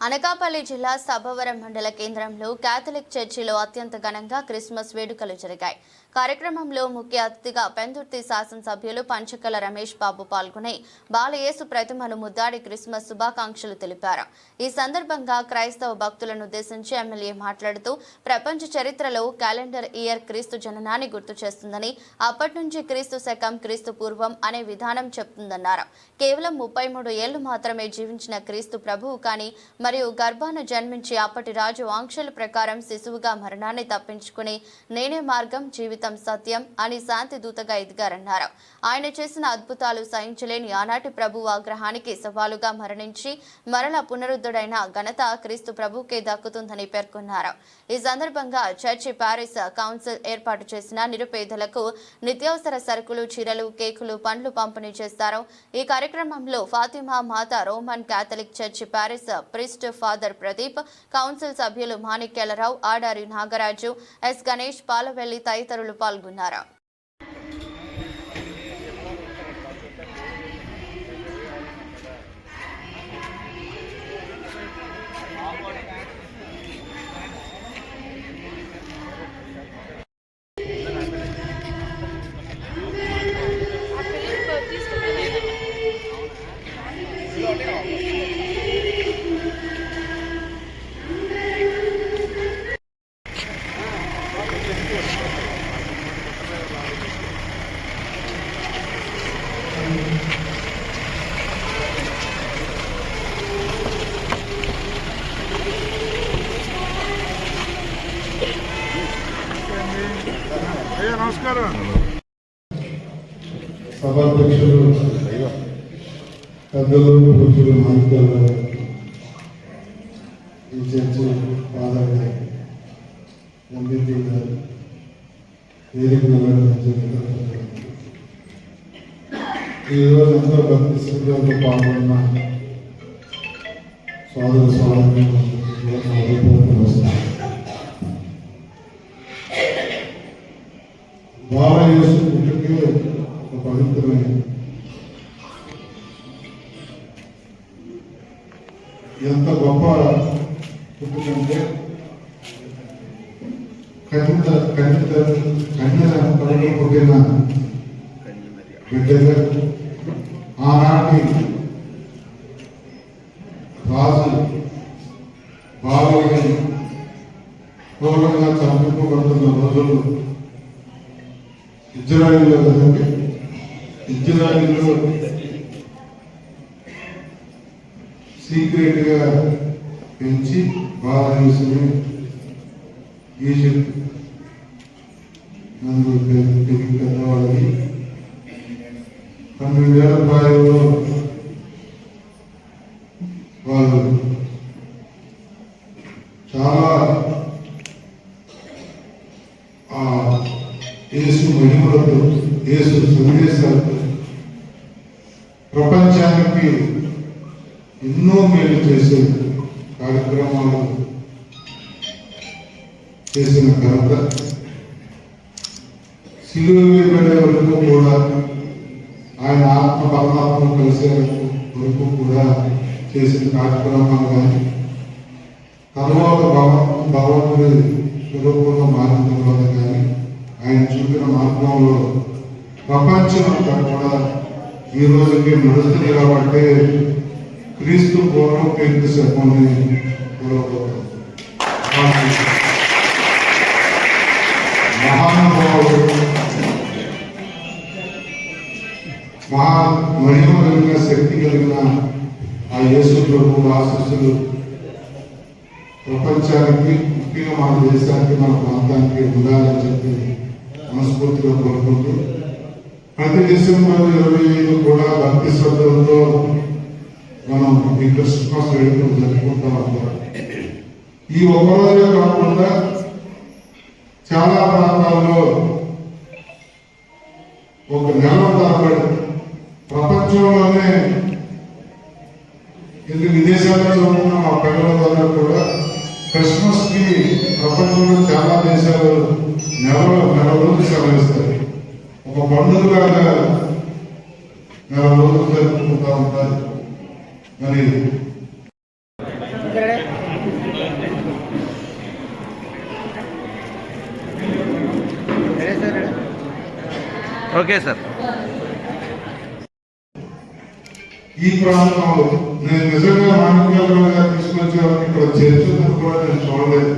అనకాపల్లి జిల్లా సభవరం మండల కేంద్రంలో కేథలిక్ చర్చిలో అత్యంత ఘనంగా క్రిస్మస్ వేడుకలు జరిగాయి. కార్యక్రమంలో ముఖ్య అతిథిగా పెందుర్తి శాసనసభ్యులు పంచకల రమేష్ బాబు పాల్గొని బాలయేసు ప్రతిమను ముద్దాడి క్రిస్మస్ శుభాకాంక్షలు తెలిపారు. ఈ సందర్భంగా క్రైస్తవ భక్తులను ఉద్దేశించి ఎమ్మెల్యే మాట్లాడుతూ ప్రపంచ చరిత్రలో క్యాలెండర్ ఇయర్ క్రీస్తు జననాన్ని గుర్తు చేస్తుందని, అప్పటి నుంచి క్రీస్తు శకం క్రీస్తు పూర్వం అనే విధానం చెప్తుందన్నారు. కేవలం 33 ఏళ్లు మాత్రమే జీవించిన క్రీస్తు ప్రభువు కానీ మరియు గర్భాన జన్మించి అప్పటి రాజు ఆంక్షల ప్రకారం శిశువుగా మరణాన్ని తప్పించుకుని నేనే మార్గం జీవితం సత్యం అని శాంతి దూతగా ఎదిగారన్నారు. ఆయన చేసిన అద్భుతాలు సహించలేని ఆనాటి ప్రభు ఆగ్రహానికి సవాలుగా మరణించి మరల పునరుద్ధుడైన ఘనత క్రీస్తు ప్రభుకే దక్కుతుందని పేర్కొన్నారు. ఈ సందర్భంగా చర్చి ప్యారిస్ కౌన్సిల్ ఏర్పాటు చేసిన నిరుపేదలకు నిత్యావసర సరుకులు, చీరలు, కేకులు, పండ్లు పంపిణీ చేస్తారు. ఈ కార్యక్రమంలో ఫాతిమా మాత Roman Catholic church Paris priest father Pradeep, council సభ్యులు మాణిక్యాలరావు, ఆడారి నాగరాజు, ఎస్ గణేష్, పాలవెల్లి తదితరులు పాల్గొన్నారు. నమస్కారం. సభాధ్యక్షులు పెద్దలు, పూజలు, మానికలు, ఈ చర్చి ఫాదర్ గారు, ఎంపీపీ గారు, వేదిక ఈరోజు ఎంతో భక్తి శ్రద్ధలతో పాల్గొన్న సోదర సోదరులు వస్తారు. బాలయేసు పుట్టుకే ఒక పవిత్రమైన ఎంత గొప్ప పుట్టుకంటే కన్య కడుపు పుట్టిన బిడ్డగా ఆనాటి రాజు బాలయ్యని క్రూరంగా చంపింపబడుతున్న రోజులు ఇజ్రాయిల్లో కదండి. ఇజ్రాయిల్లో సీక్రెట్ గా పెంచి బాలయేసుని ఈజిప్ట్ నందు పెద్దవాళ్ళని 12 ఏళ్ల ప్రాయంలో వాళ్ళు చాలా యేసు మహిమలతో, యేసు సందేశాలతో ప్రపంచానికి ఎన్నో మేలు చేసే కార్యక్రమాలు చేసిన ఘనత, శిలువ వేయబడే వరకు కూడా ఆయన ఆత్మ పరమాత్మ కలిసే వరకు కూడా చేసిన కార్యక్రమాలు కానీ, తర్వాత భగవంతుడి స్వరూపంలో మారిన తర్వాత కానీ ఆయన చూపిన మార్గంలో ప్రపంచం అంతా కూడా ఈ రోజుకి నడుస్తుంది. కాబట్టి క్రీస్తు పూర్వం క్రీస్తు శకమని మహానుభావుడు, మహిమ కలిగిన, శక్తి కలిగిన ఆ యేసు ప్రభు ఆశీస్సులు ప్రపంచానికి, ముఖ్యంగా మన దేశానికి, మన ప్రాంతానికి ఉండాలని చెప్పి మనస్ఫూర్తిగా కోరుకుంటూ ప్రతి డిసెంబర్ 25 కూడా భక్తి శ్రద్ధలతో మనం ఈ క్రిస్మస్ వేడుకలు జరుపుకుంటా ఉంటాం. ఈ ఒక్కరోజే కాకుండా చాలా ప్రాంతాల్లో ఒక నెల తరబడి ప్రపంచంలోనే ఎందుకు విదేశాల్లో చదువుకున్న మా పిల్లల ద్వారా కూడా క్రిస్మస్ కి ప్రపంచంలో చాలా దేశాలు నెల రోజులు సెలవిస్తాయి. ఒక పండుగలాగా నెల రోజులు జరుపుకుంటా ఉంటారు. మరి ఓకే సార్. ఈ ప్రాంతంలో నేను నిజంగా మాణిక్యాలరావు గారు తీసుకొచ్చేవాడిని ఇక్కడ చర్చను కూడా నేను చూడలేదు.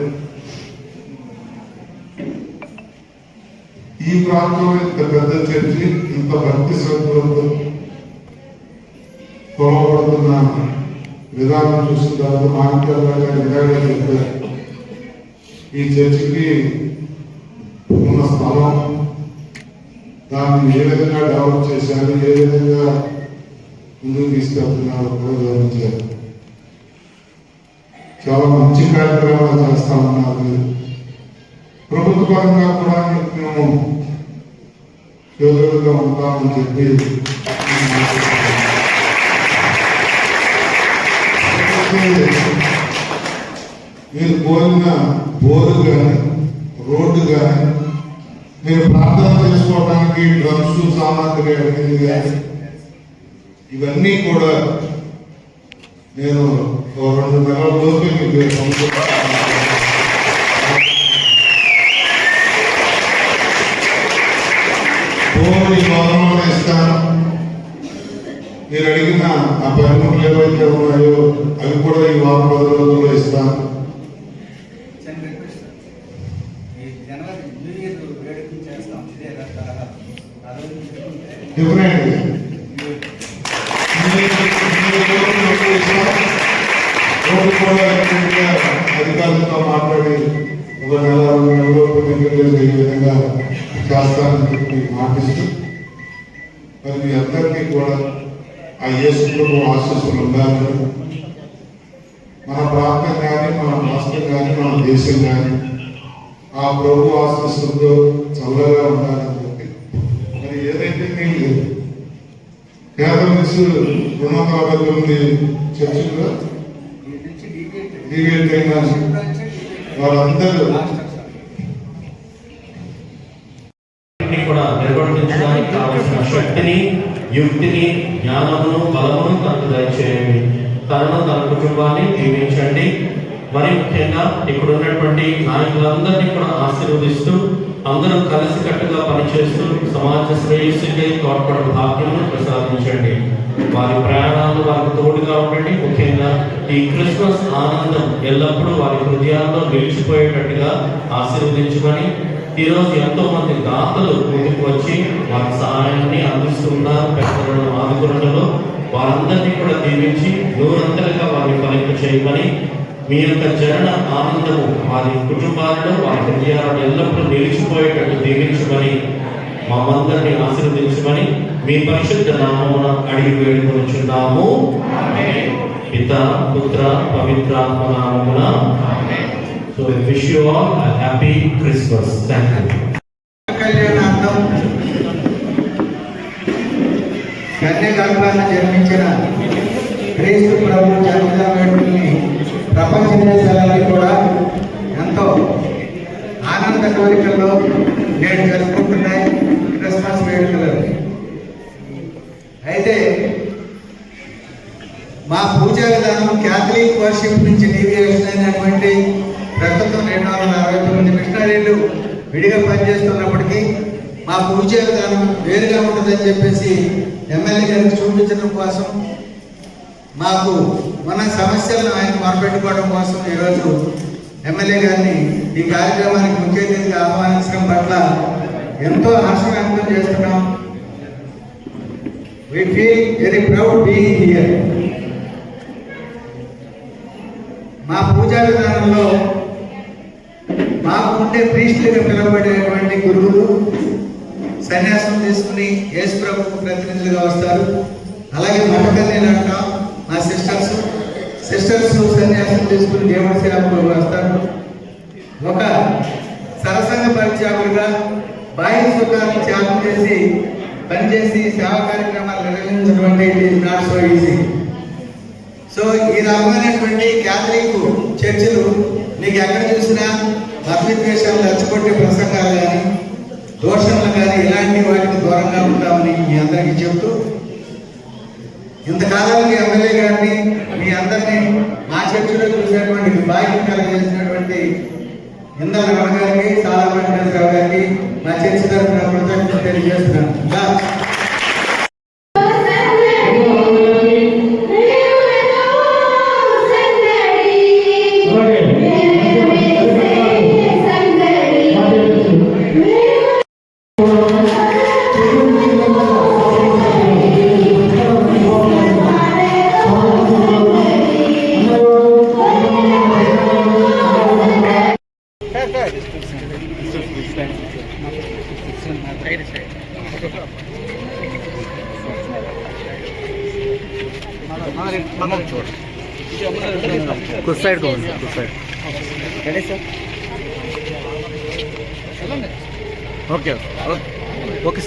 ఈ ప్రాంతంలో ఇంత పెద్ద చర్చి, ఇంత భక్తి శ్రద్ధలతో కొలవబడుతున్న విధానం చూసిన తర్వాత మాణిక్యాలరావు గారు నిజంగా చెప్పారు, ఈ చర్చికి ఉన్న స్థలం, దాన్ని ఏ విధంగా డెవలప్ చేశారు, ఏ విధంగా ముందుకు తీసుకెళ్తున్నారు కూడా వివరించారు. చాలా మంచి కార్యక్రమాలు చేస్తా ఉన్నారు. ప్రభుత్వ పరంగా కూడా మేము చేతులుగా ఉంటామని చెప్పి మీరు కోరిన బోర్డు కానీ రోడ్డు కానీ మీరు ప్రార్థన చేసుకోవడానికి డ్రమ్స్ సామాగ్రి అడిగింది కానీ ఇవన్నీ కూడా నేను 2 నెలల లోపే మీకు భూమిని గౌరవంగా ఇస్తాను. మీరు అడిగిన ఆ పనిముట్లు ఏవైతే ఉన్నాయో అవి కూడా ఈ వారం 10 రోజుల్లో ఇస్తాను. అధికారులతో మాట్లాడి 1 నెల 2 నెలల్లో ఈ విధంగా చేస్తానని చెప్పి మాటిస్తూ మరి మీ అందరికీ కూడా ఆ యేసు ప్రభువు ఆశీస్సులు ఉండాలని, మన ప్రాంతం కానీ మన రాష్ట్రం కానీ మన దేశం కానీ ఆ ప్రభు ఆశీస్సులతో చల్లగా ఉండాలని చెప్పి మరి ఏదైతే మీకు కేథలిక్స్ 259 చర్చిల్లో డివియేట్ అయిన వాళ్ళందరూ కూడా నిర్వర్తించడానికి కావలసిన శక్తిని, యుక్తిని, జ్ఞానమును, బలమును తనకు దయచేయండి. తనను, తన కుటుంబాన్ని దీవించండి. మరి ముఖ్యంగా ఇక్కడ ఉన్నటువంటి నాయకులందరినీ కూడా ఆశీర్వదిస్తూ అందరూ కలిసికట్టుగా పనిచేస్తూ సమాజ శ్రేయస్సుకి తోడ్పడే భాగ్యమును ప్రసాదించండి. వారి ప్రయాణాలు వారికి తోడుగా ఉండండి. ముఖ్యంగా ఈ క్రిస్మస్ ఆనందం ఎల్లప్పుడూ వారి హృదయాల్లో నిలిచిపోయేటట్టుగా ఆశీర్వదించమని, ఈరోజు ఎంతో మంది దాతలు ముందుకు వచ్చి వారి సహాయాన్ని అందిస్తున్నారు. పెద్దలను ఆదుకున్నలో వారందరినీ కూడా దీవించి నూరంతలుగా వారిని ఫలింప చేయమని, మీ యొక్క జనన ఆనందము వారి కుటుంబాలలో వారి హృదయాలను ఎల్లప్పుడూ నిలిచిపోయేటట్టు దీవించమని, మమ్మందరినీ ఆశీర్వదించమని మీ పరిశుద్ధ నామమున అడిగి వేడుకొనుచున్నాము. పిత, పుత్ర, పవిత్రాత్మ నామమున. So I wish you all a happy Christmas. Thank you. కళ్యాణార్థం కన్యగర్భాన్ని జన్మించిన క్రీస్తు ప్రభు జన్మదిన వేడుకల్ని ప్రపంచ దేశాలన్నీ కూడా ఎంతో ఆనంద కోరికల్లో నేడు జరుపుకుంటున్నాయి క్రిస్మస్ వేడుకలు. అయితే మా పూజా విధానం క్యాథలిక్ వర్షిప్ నుంచి డీవియేషన్ అయినటువంటి ప్రస్తుతం 269 మిషనరీలు విడిగా పనిచేస్తున్నప్పటికీ మా పూజా విధానం వేరుగా ఉంటుందని చెప్పేసి ఎమ్మెల్యే గారికి చూపించడం కోసం, మాకు మన సమస్యలను ఆయన మొరపెట్టుకోవడం కోసం ఈరోజు ఎమ్మెల్యే గారిని ఈ కార్యక్రమానికి ముఖ్య అతిథిగా ఆహ్వానించడం పట్ల ఎంతో హర్షం వ్యక్తం చేస్తున్నాం. We feel very proud being here. మా పూజా విధానంలో మాకు ఉండే ప్రీస్టులుగా పిలువబడేటువంటి గురువులు సన్యాసం తీసుకుని యేసు ప్రభువుకు ప్రతినిధులుగా వస్తారు. అలాగే మఠకన్యలు అంటాం మా సిస్టర్స్ సన్యాసం తీసుకుని దేవుడి సేవకులు వస్తారు. ఒక సరసంగ పరిత్యాగులుగా బాహ్య సుఖాలను త్యాగం చేసి పనిచేసి సేవా కార్యక్రమాలు నిర్వహించడం అంటే it is not so easy. So ఈ రకమైనటువంటి క్యాథలిక్ చర్చిలు నీకు ఎక్కడ చూసినా మతవిద్వేషాలు రెచ్చగొట్టే ప్రసంగాలు కానీ దోషణలు కానీ ఇలాంటి వాటికి దూరంగా ఉంటామని మీ అందరికీ చెబుతూ, ఇంతకాలానికి ఎమ్మెల్యే గారిని మీ అందరినీ మా చర్చిలో చూసేటువంటి భాగ్యం కలిగజేసినటువంటి ఇందల రమణ గారికి, సాలా వెంకటేశ్వరరావు గారికి నా చర్చి తరఫున కృతజ్ఞతలు తెలియజేస్తున్నాను. कुछ साइड कौन कुछ साइड ओके ओके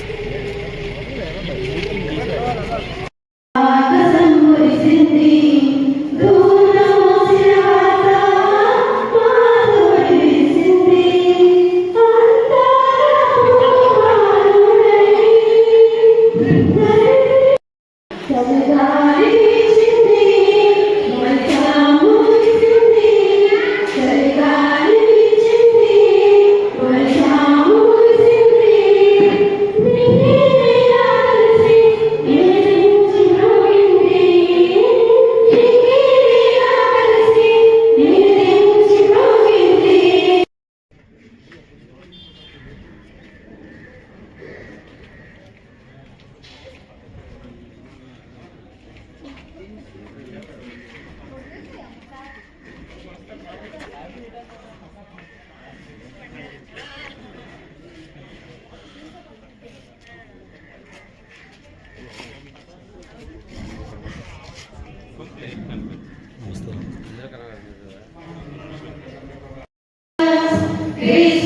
Cristo